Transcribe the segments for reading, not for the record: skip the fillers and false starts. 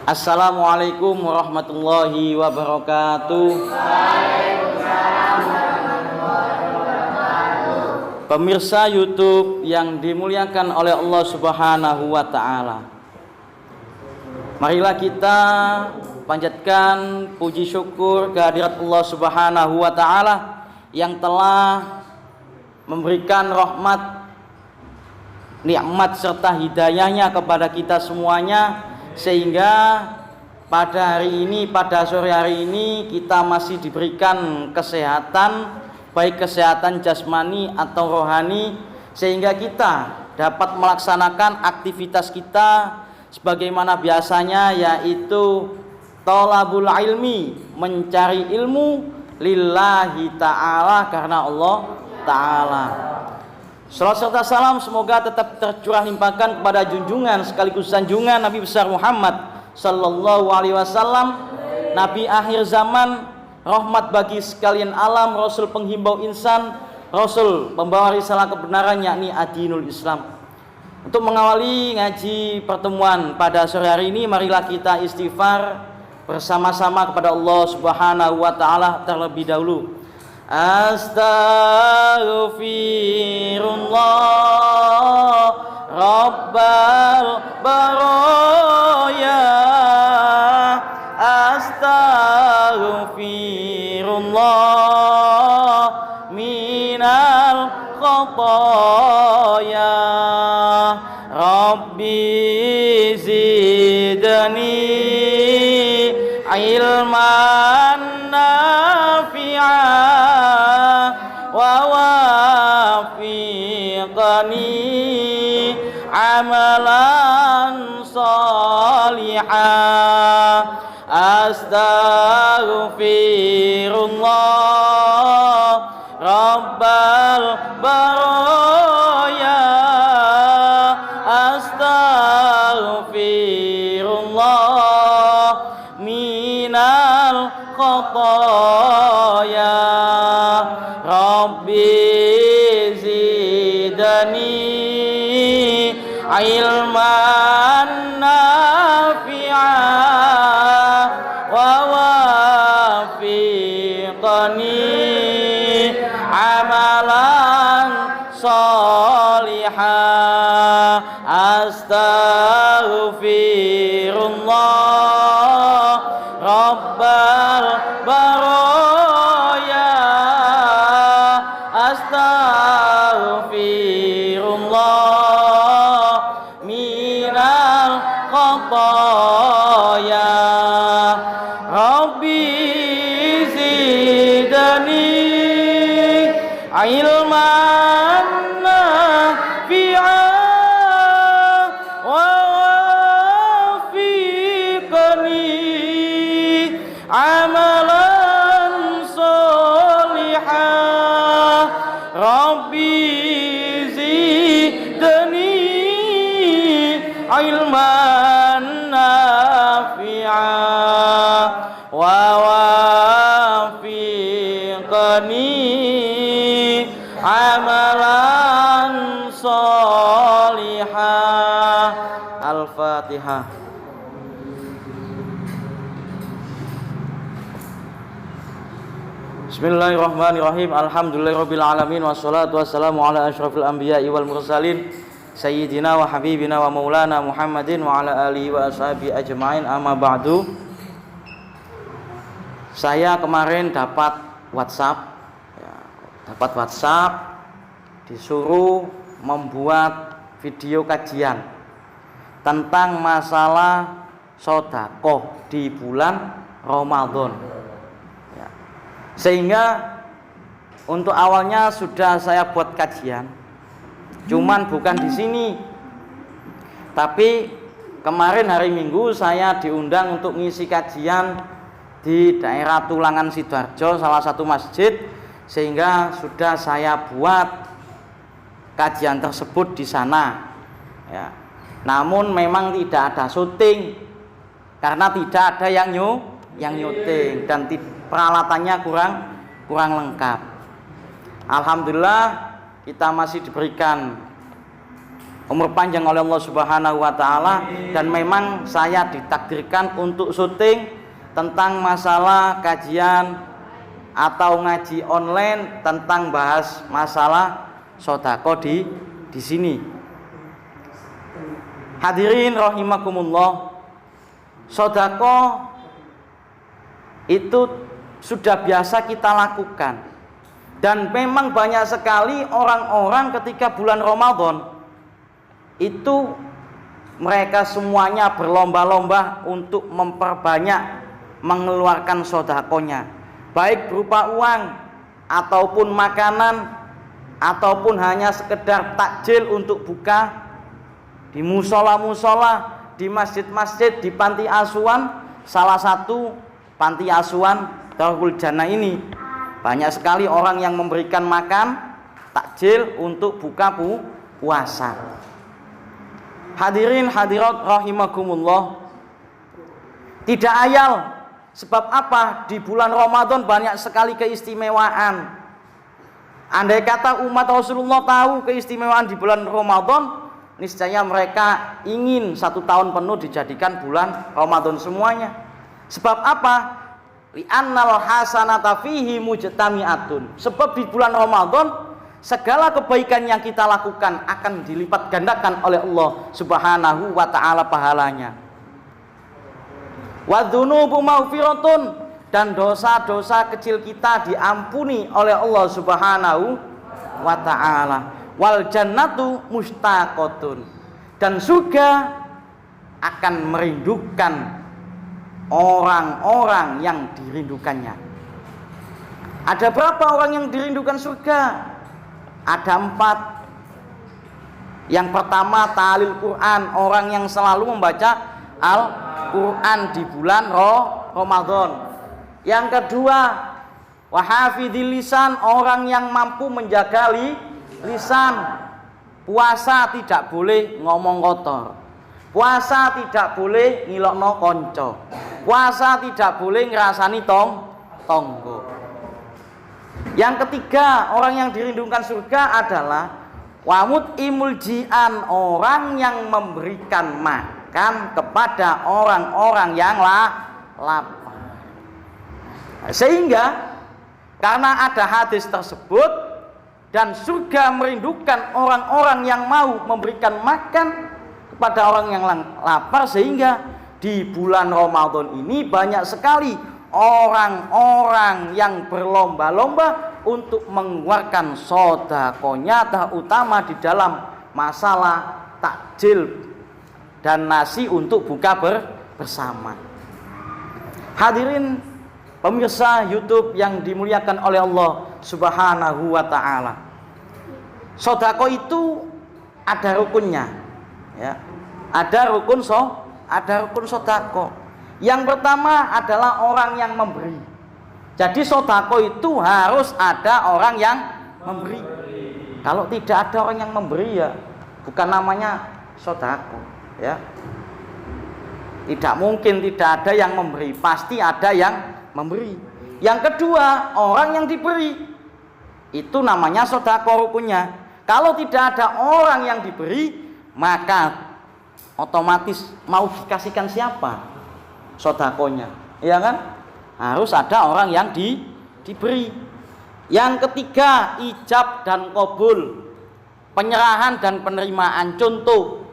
Assalamualaikum warahmatullahi wabarakatuh. Pemirsa YouTube yang dimuliakan oleh Allah Subhanahu wa taala. Marilah kita panjatkan puji syukur kehadirat Allah Subhanahu wa taala yang telah memberikan rahmat, nikmat serta hidayahnya kepada kita semuanya, sehingga pada hari ini, pada sore hari ini kita masih diberikan kesehatan, baik kesehatan jasmani atau rohani, sehingga kita dapat melaksanakan aktivitas kita sebagaimana biasanya, yaitu thalabul ilmi, mencari ilmu lillahi ta'ala, karena Allah ta'ala. Salam serta salam semoga tetap tercurah limpahkan kepada junjungan sekaligus sanjungan Nabi besar Muhammad sallallahu alaihi wasallam, Nabi akhir zaman, rahmat bagi sekalian alam, Rasul penghimbau insan, Rasul pembawa risalah kebenaran, yakni adinul Islam. Untuk mengawali ngaji pertemuan pada sore hari ini, marilah kita istighfar bersama-sama kepada Allah Subhanahu wa taala terlebih dahulu. Astaghfirullah Rabbal baraya, astaghfirullah minal khataya, Rabbi zidni ilman nafi'a wa wafiqani amalan salihah. Astaghfirullah Rabbal baraya, astaghfirullah minal khataya, Rabbi zidni ilman nafi'a wa wafiqani amalan salihah. Astaghfirullah Rabbal baraya, astaghfirullah minal khataya, Rabbi zidni ilman nafi'a wa wafiqani amalan salihah, Rabbi zidni ilman nafi'a wa wafiqani amalan salihah. Al-Fatihah. Bismillahirrahmanirrahim. Alhamdulillahirabbil alamin, wassalatu wassalamu ala asyrafil anbiya'i wal mursalin, sayyidina wa habibina wa maulana Muhammadin wa ala alihi wa ashabihi ajma'in. Amma ba'du. Saya kemarin dapat WhatsApp, disuruh membuat video kajian tentang masalah sedekah di bulan Ramadan. Sehingga untuk awalnya sudah saya buat kajian, cuman bukan di sini, tapi kemarin hari Minggu saya diundang untuk ngisi kajian di daerah Tulangan Sidoarjo, salah satu masjid, sehingga sudah saya buat kajian tersebut di sana. Ya. Namun memang tidak ada syuting karena tidak ada yang nyuting dan peralatannya kurang lengkap. Alhamdulillah kita masih diberikan umur panjang oleh Allah Subhanahu wa taala, dan memang saya ditakdirkan untuk syuting tentang masalah kajian atau ngaji online tentang bahas masalah sedekah di sini. Hadirin rahimakumullah, sedekah itu sudah biasa kita lakukan, dan memang banyak sekali orang-orang ketika bulan Ramadan itu mereka semuanya berlomba-lomba untuk memperbanyak mengeluarkan sedekahnya, baik berupa uang ataupun makanan ataupun hanya sekedar takjil untuk buka di musola-musola, di masjid-masjid, di panti asuhan. Salah satu panti asuhan Darul Jannah ini banyak sekali orang yang memberikan makan takjil untuk buka puasa. Hadirin hadirat rahimakumullah, tidak ayal sebab apa di bulan Ramadan banyak sekali keistimewaan. Andai kata umat Rasulullah tahu keistimewaan di bulan Ramadan, niscaya mereka ingin 1 tahun penuh dijadikan bulan Ramadan semuanya. Sebab apa? Li'annal hasanata fihi mujtami'atun. Sebab di bulan Ramadan segala kebaikan yang kita lakukan akan dilipat gandakan oleh Allah Subhanahu wa taala pahalanya. Wa dzunubu maghfiratun, dan dosa-dosa kecil kita diampuni oleh Allah Subhanahu wa taala. Wal jannatu mustaqatun, dan surga akan merindukan orang-orang yang dirindukannya. Ada berapa orang yang dirindukan surga? Ada 4. Yang pertama ta'lil Quran, orang yang selalu membaca Al-Quran di bulan Ramadan. Yang kedua wahafidil lisan, orang yang mampu menjaga lisan. Puasa tidak boleh ngomong kotor, puasa tidak boleh ngilokno konco, puasa tidak boleh ngrasani tonggo. Yang ketiga, orang yang dirindukan surga adalah wamut imul jian, orang yang memberikan makan kepada orang-orang yang lapar. Sehingga karena ada hadis tersebut, dan surga merindukan orang-orang yang mau memberikan makan kepada orang yang lapar, sehingga di bulan Ramadan ini banyak sekali orang-orang yang berlomba-lomba untuk mengeluarkan sedekahnya, terutama di dalam masalah takjil dan nasi untuk buka bersama. Hadirin pemirsa YouTube yang dimuliakan oleh Allah Subhanahu wa taala, sedekah itu ada rukunnya, ya. Ada rukun sedekah. Yang pertama adalah orang yang memberi. Jadi sedekah itu harus ada orang yang memberi. Kalau tidak ada orang yang memberi, ya bukan namanya sedekah, ya. Tidak mungkin tidak ada yang memberi, pasti ada yang memberi. Yang kedua, orang yang diberi, itu namanya sedekah rukunnya. Kalau tidak ada orang yang diberi, maka otomatis mau dikasihkan siapa sedekahnya, ya kan? Harus ada orang yang diberi. Yang ketiga, ijab dan qabul, penyerahan dan penerimaan. Contoh,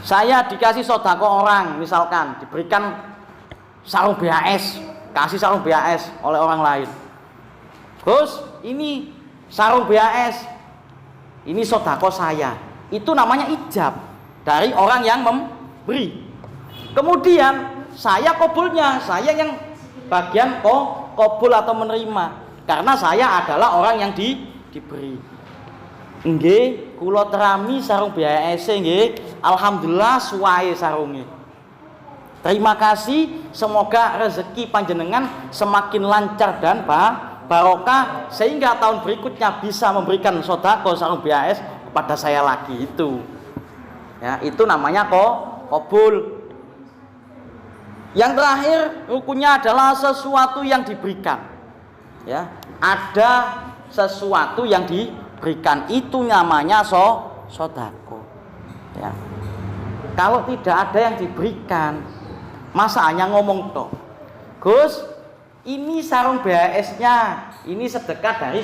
saya dikasih sedekah orang, misalkan diberikan sarung BHS, kasih sarung BHS oleh orang lain. Gus, ini sarung BHS, ini sedekah saya. Itu namanya ijab dari orang yang memberi. Kemudian saya qabulnya, saya yang bagian qabul atau menerima, karena saya adalah orang yang diberi. Nggih, kula terami sarung BHS nggih, alhamdulillah suwae sarunge. Terima kasih, semoga rezeki panjenengan semakin lancar dan barokah, sehingga tahun berikutnya bisa memberikan sedekah sarung BHS kepada saya lagi. Itu ya, itu namanya qabul. Yang terakhir rukunnya adalah sesuatu yang diberikan, ya. Ada sesuatu yang berikan, itu namanya sodako. Ya. Kalau tidak ada yang diberikan, masa hanya ngomong toh, Gus, ini sarung BHS-nya, ini sedekah dari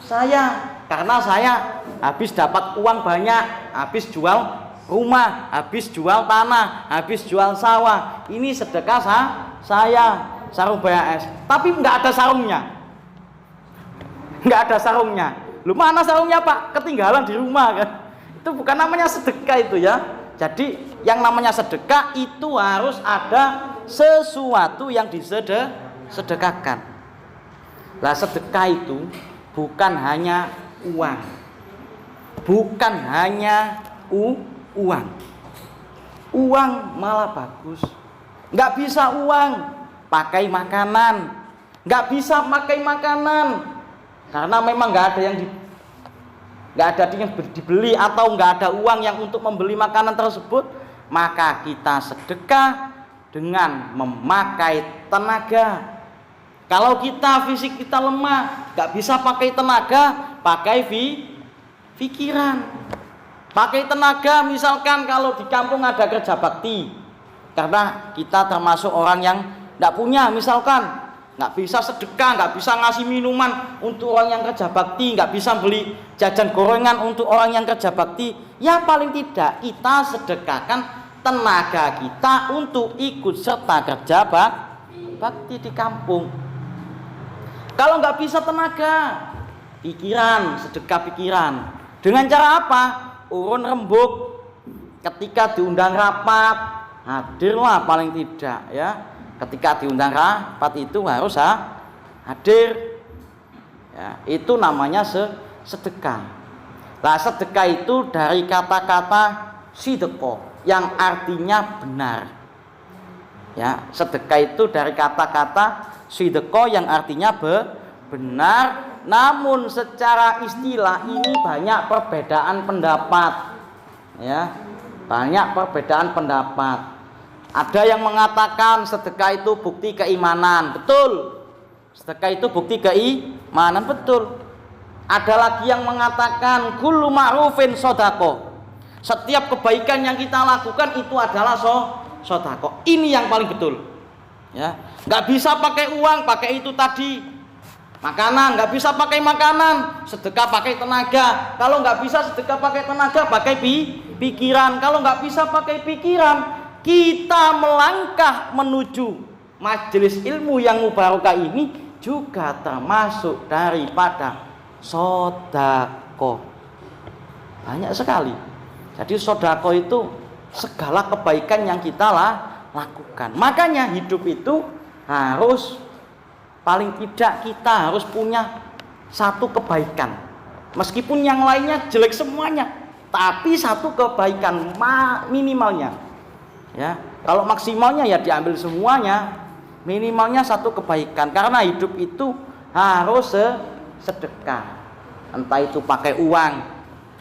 saya, karena saya habis dapat uang banyak, habis jual rumah, habis jual tanah, habis jual sawah, ini sedekah saya, sarung BHS. Tapi nggak ada sarungnya, nggak ada sarungnya. Lu mana sarungnya Pak? Ketinggalan di rumah kan? Itu bukan namanya sedekah itu ya. Jadi yang namanya sedekah itu harus ada sesuatu yang disedekahkan. Lah sedekah itu bukan hanya uang, bukan hanya uang. Uang malah bagus. Nggak bisa uang pakai makanan, nggak bisa pakai makanan karena memang nggak ada yang dibeli atau nggak ada uang yang untuk membeli makanan tersebut, maka kita sedekah dengan memakai tenaga. Kalau kita fisik kita lemah, nggak bisa pakai tenaga, pakai pikiran, pakai tenaga. Misalkan kalau di kampung ada kerja bakti, karena kita termasuk orang yang nggak punya, misalkan nggak bisa sedekah, nggak bisa ngasih minuman untuk orang yang kerja bakti, nggak bisa beli jajan gorengan untuk orang yang kerja bakti, ya paling tidak kita sedekahkan tenaga kita untuk ikut serta kerja bakti di kampung. Kalau nggak bisa tenaga, pikiran, sedekah pikiran. Dengan cara apa? Urun rembuk, ketika diundang rapat, hadirlah paling tidak ya. Ketika diundang rapat itu harus hadir. Ya, itu namanya sedekah. Nah, sedekah itu dari kata-kata sideko yang artinya benar. Ya, sedekah itu dari kata-kata sideko yang artinya benar. Namun secara istilah ini banyak perbedaan pendapat. Ya, banyak perbedaan pendapat. Ada yang mengatakan sedekah itu bukti keimanan, betul. Sedekah itu bukti keimanan, betul. Ada lagi yang mengatakan kullu ma'rufin sodako. Setiap kebaikan yang kita lakukan itu adalah sodako. Ini yang paling betul. Ya, nggak bisa pakai uang, pakai itu tadi. Makanan, nggak bisa pakai makanan. Sedekah pakai tenaga. Kalau nggak bisa sedekah pakai tenaga, pakai pikiran. Kalau nggak bisa pakai pikiran, kita melangkah menuju majelis ilmu yang mubarakah ini juga termasuk daripada sodako. Banyak sekali. Jadi sodako itu segala kebaikan yang kita lakukan. Makanya hidup itu harus paling tidak kita harus punya satu kebaikan. Meskipun yang lainnya jelek semuanya, tapi satu kebaikan minimalnya. Ya, kalau maksimalnya ya diambil semuanya, minimalnya satu kebaikan. Karena hidup itu harus sedekah. Entah itu pakai uang,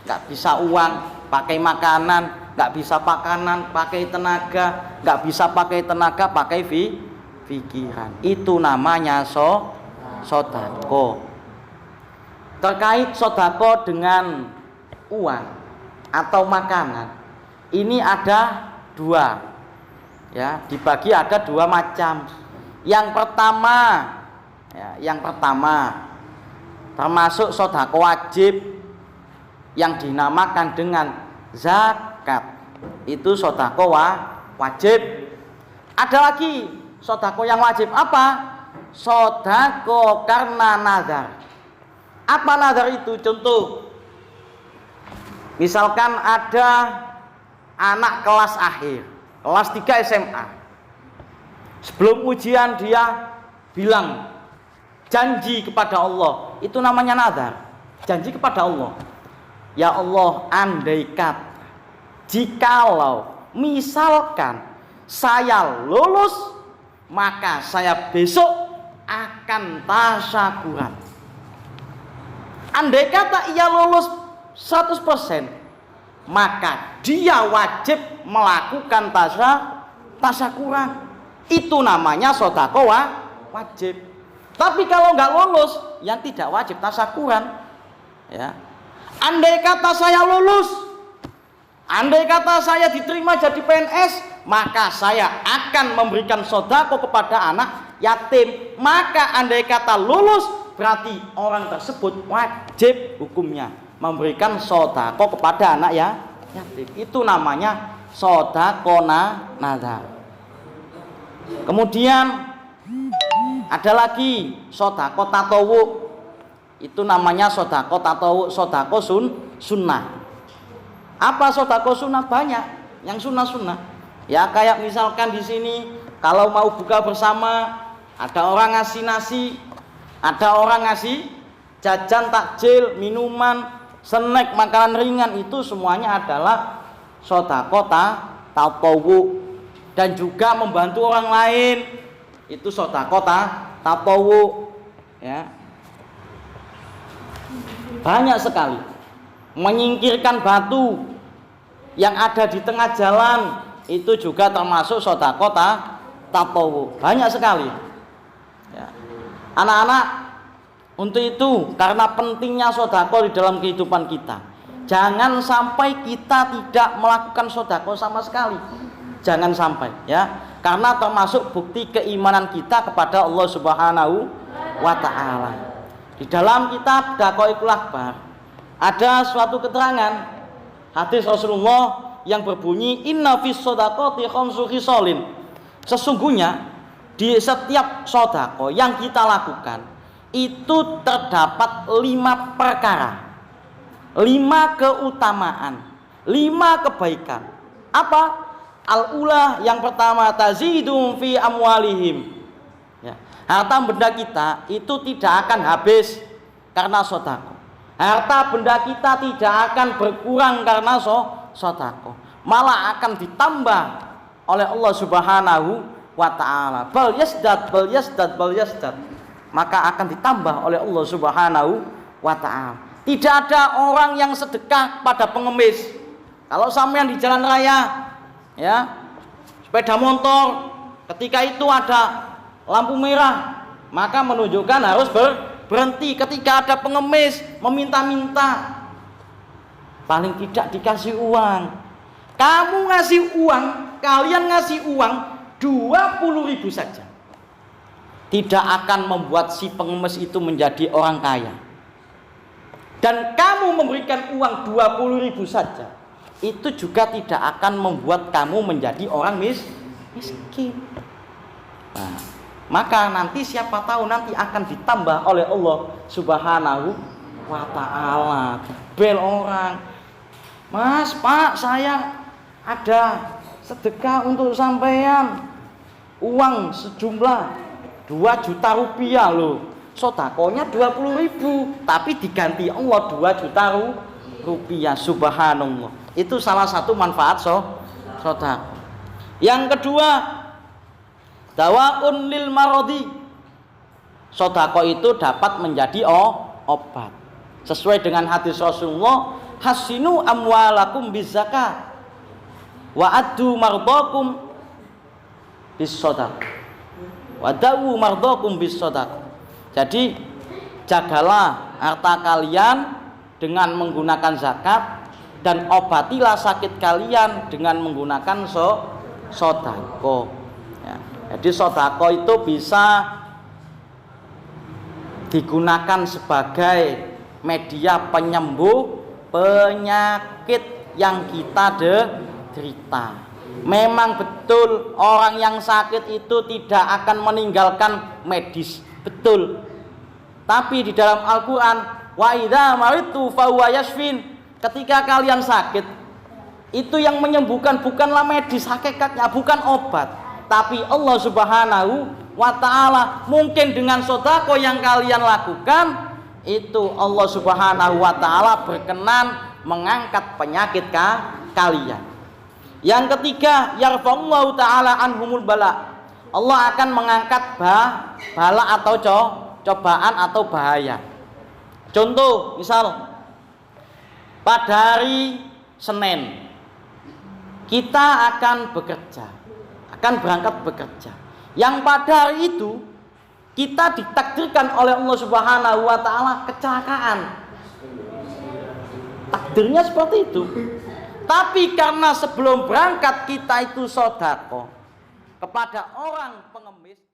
nggak bisa uang, pakai makanan, nggak bisa makanan, pakai tenaga, nggak bisa pakai tenaga, pakai pikiran. Itu namanya sodako. Terkait sodako dengan uang atau makanan, ini ada dua, ya, dibagi ada dua macam. Yang pertama termasuk sodako wajib yang dinamakan dengan zakat. Itu sodako wajib. Ada lagi sodako yang wajib apa? Sodako karena nazar. Apa nazar itu? Contoh, misalkan ada anak kelas akhir, kelas 3 SMA. Sebelum ujian dia bilang janji kepada Allah. Itu namanya nazar. Janji kepada Allah. Ya Allah, andaikan jikalau misalkan saya lulus, maka saya besok akan tasyakuran. Andai kata ia lulus 100%, maka dia wajib melakukan tasyakuran. Itu namanya sodako wajib. Tapi kalau nggak lulus, yang tidak wajib tasyakuran. Ya, Andai kata saya lulus, andai kata saya diterima jadi PNS, maka saya akan memberikan sedekah kepada anak yatim. Maka andai kata lulus, berarti orang tersebut wajib hukumnya memberikan sedekah kepada anak yatim. Itu namanya sedekah nazar. Kemudian ada lagi sedekah tatawwu. Itu namanya sedekah tatawwu, sedekah sunnah. Apa sedekah sunnah? Banyak yang sunnah-sunnah. Ya kayak misalkan di sini kalau mau buka bersama, ada orang ngasih nasi, ada orang ngasih jajan takjil, minuman, snack, makanan ringan, itu semuanya adalah sedekah tatawwu. Dan juga membantu orang lain, itu sedekah tatawwu. Ya. Banyak sekali. Menyingkirkan batu yang ada di tengah jalan, itu juga termasuk sedekah tatawwu. Banyak sekali. Ya. Anak-anak, untuk itu karena pentingnya sedekah di dalam kehidupan kita, jangan sampai kita tidak melakukan sedekah sama sekali. Jangan sampai, ya. Karena termasuk bukti keimanan kita kepada Allah Subhanahu wa taala. Di dalam kitab Daqaiqul Akhbar ada suatu keterangan hadis Rasulullah yang berbunyi, inna fis shadaqati khamsu khisalin. Sesungguhnya di setiap sedekah yang kita lakukan itu terdapat 5 perkara, 5 keutamaan, 5 kebaikan. Apa? Al-ula, yang pertama, tazidum fi amwalihim. Ya. Harta benda kita itu tidak akan habis karena sedekah. Harta benda kita tidak akan berkurang karena sedekah. Malah akan ditambah oleh Allah Subhanahu wa taala. Bal yasdad. Maka akan ditambah oleh Allah Subhanahu wa taala. Tidak ada orang yang sedekah pada pengemis. Kalau sampean di jalan raya, ya, sepeda motor, ketika itu ada lampu merah, maka menunjukkan harus berhenti. Ketika ada pengemis meminta-minta, paling tidak dikasih uang. Kamu ngasih uang, kalian ngasih uang 20.000 saja, tidak akan membuat si pengemis itu menjadi orang kaya. Dan kamu memberikan uang 20.000 saja, itu juga tidak akan membuat kamu menjadi orang miskin. Nah, maka nanti siapa tahu nanti akan ditambah oleh Allah Subhanahu wa taala. Bel orang, Mas, Pak, saya ada sedekah untuk sampean, uang sejumlah 2 juta rupiah loh. Sedekahnya 20.000, tapi diganti Allah 2 juta rupiah. Subhanallah. Itu salah satu manfaat sedekah. Yang kedua, dawaun lil maradi. Sedekah itu dapat menjadi obat. Sesuai dengan hadis Rasulullah, hasinu amwalakum bizakat wa addu mardakum bis sedekah. Wa dawu mardakum bis sedekah. Jadi jagalah harta kalian dengan menggunakan zakat, dan obatilah sakit kalian dengan menggunakan sedekah. Ya. Jadi sedekah itu bisa digunakan sebagai media penyembuh penyakit yang kita derita. Memang betul orang yang sakit itu tidak akan meninggalkan medis, betul. Tapi di dalam Al-Quran, wa idza maritu fa huwa yashfin. Ketika kalian sakit, itu yang menyembuhkan bukanlah medis hakikatnya, bukan obat, tapi Allah Subhanahu wa taala. Mungkin dengan sedekah yang kalian lakukan, itu Allah Subhanahu wa taala berkenan mengangkat penyakit kalian. Yang ketiga, yarfa'ullahu taala anhumul bala. Allah akan mengangkat bala atau cobaan atau bahaya. Contoh, misal pada hari Senin kita akan bekerja, akan berangkat bekerja. Yang pada hari itu kita ditakdirkan oleh Allah Subhanahu wa taala kecelakaan. takdirnya seperti itu. Tapi karena sebelum berangkat kita itu sodako kepada orang pengemis.